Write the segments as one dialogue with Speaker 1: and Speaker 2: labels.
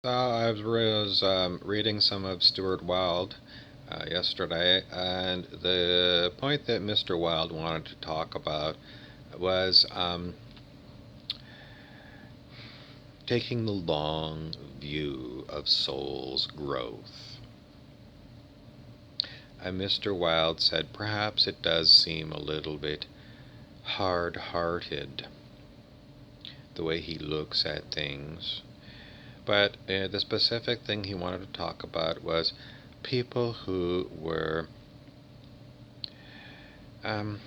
Speaker 1: I was reading some of Stuart Wilde yesterday, and the point that Mr. Wilde wanted to talk about was taking the long view of soul's growth. And Mr. Wilde said perhaps it does seem a little bit hard hearted the way he looks at things. But the specific thing he wanted to talk about was people who were um,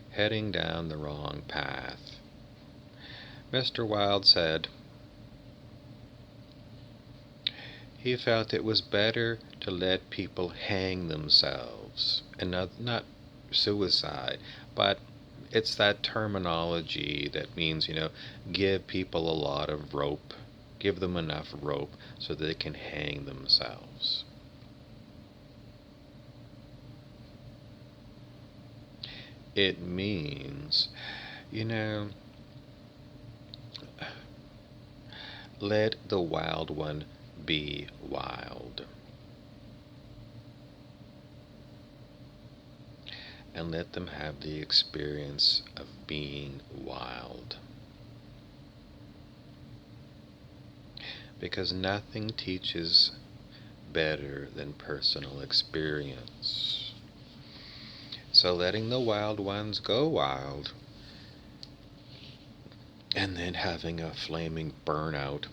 Speaker 1: heading down the wrong path. Mr. Wilde said he felt it was better to let people hang themselves, and not suicide, but it's that terminology that means, give people a lot of rope, give them enough rope so they can hang themselves. It means, you know, let the wild one be wild. And let them have the experience of being wild. Because nothing teaches better than personal experience. So letting the wild ones go wild, and then having a flaming burnout,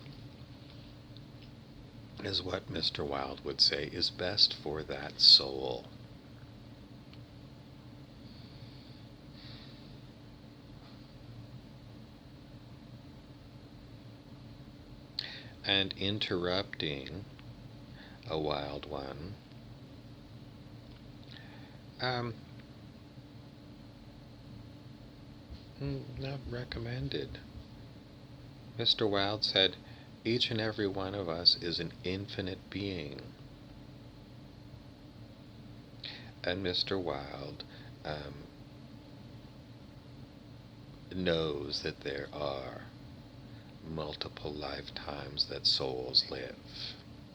Speaker 1: is what Mr. Wilde would say is best for that soul. And interrupting a wild one, not recommended. Mr. Wilde said, each and every one of us is an infinite being. And Mr. Wilde knows that there are multiple lifetimes that souls live.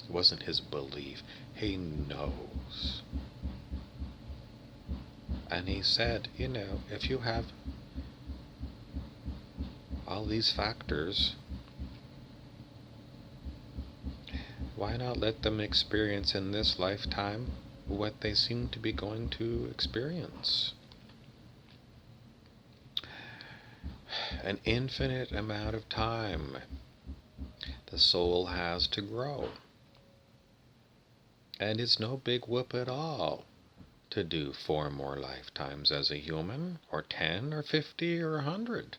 Speaker 1: It wasn't his belief. He knows. And he said, if you have all these factors, why not let them experience in this lifetime what they seem to be going to experience? An infinite amount of time the soul has to grow. And it's no big whoop at all to do 4 more lifetimes as a human, or 10, or 50, or 100.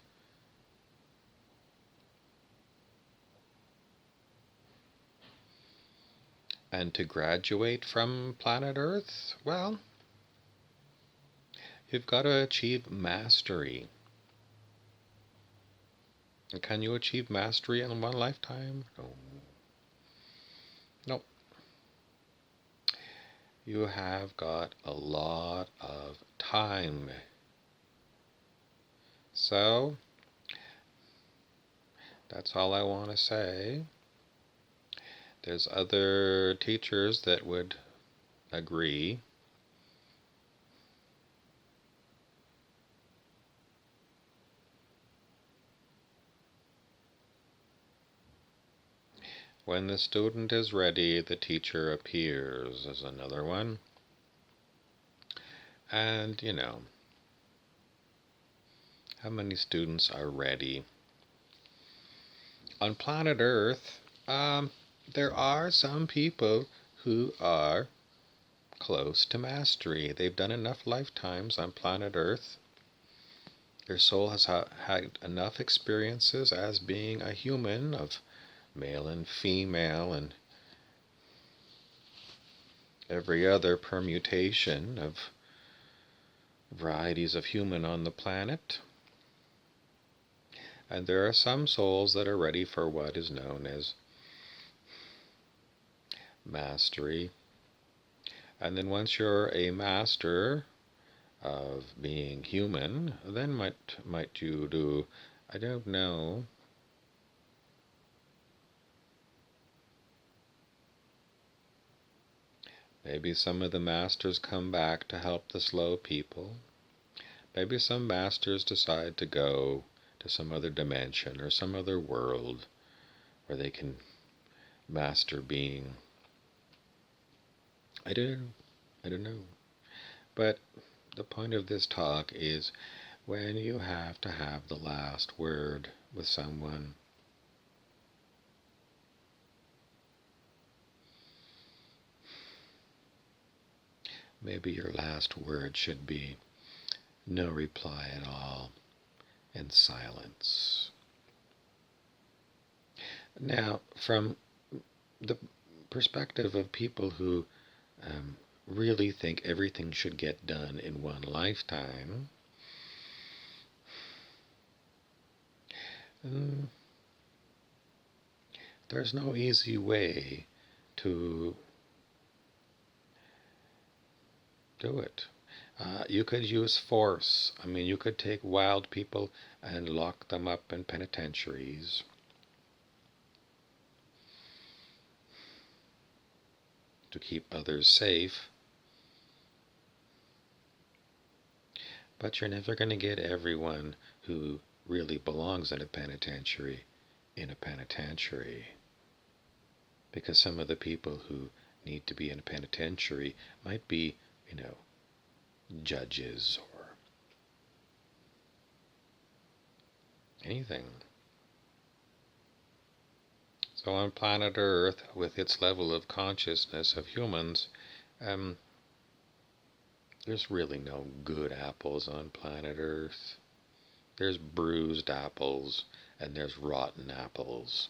Speaker 1: And to graduate from planet Earth, well, you've got to achieve mastery. And can you achieve mastery in one lifetime? No. Nope. You have got a lot of time. So, that's all I want to say. There's other teachers that would agree. When the student is ready, the teacher appears is another one. And, how many students are ready? On planet Earth, there are some people who are close to mastery. They've done enough lifetimes on planet Earth. Their soul has had enough experiences as being a human of male and female and every other permutation of varieties of human on the planet. And there are some souls that are ready for what is known as mastery. And then once you're a master of being human, then might you do, I don't know, Maybe some of the masters come back to help the slow people. Maybe some masters decide to go to some other dimension or some other world where they can master being. I don't know. I don't know. But the point of this talk is when you have to have the last word with someone, maybe your last word should be no reply at all and silence. Now, from the perspective of people who really think everything should get done in one lifetime, there's no easy way to do it. You could use force. I mean, you could take wild people and lock them up in penitentiaries. To keep others safe. But you're never going to get everyone who really belongs in a penitentiary, because some of the people who need to be in a penitentiary might be, judges or anything. So on planet Earth, with its level of consciousness of humans, there's really no good apples on planet Earth. There's bruised apples and there's rotten apples.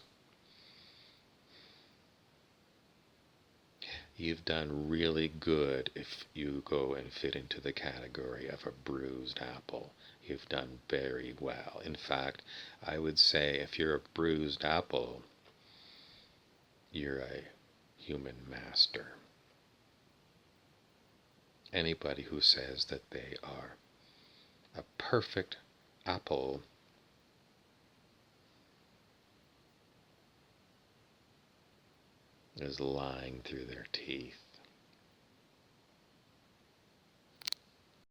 Speaker 1: You've done really good if you go and fit into the category of a bruised apple. You've done very well. In fact, I would say if you're a bruised apple, you're a human master. Anybody who says that they are a perfect apple is lying through their teeth.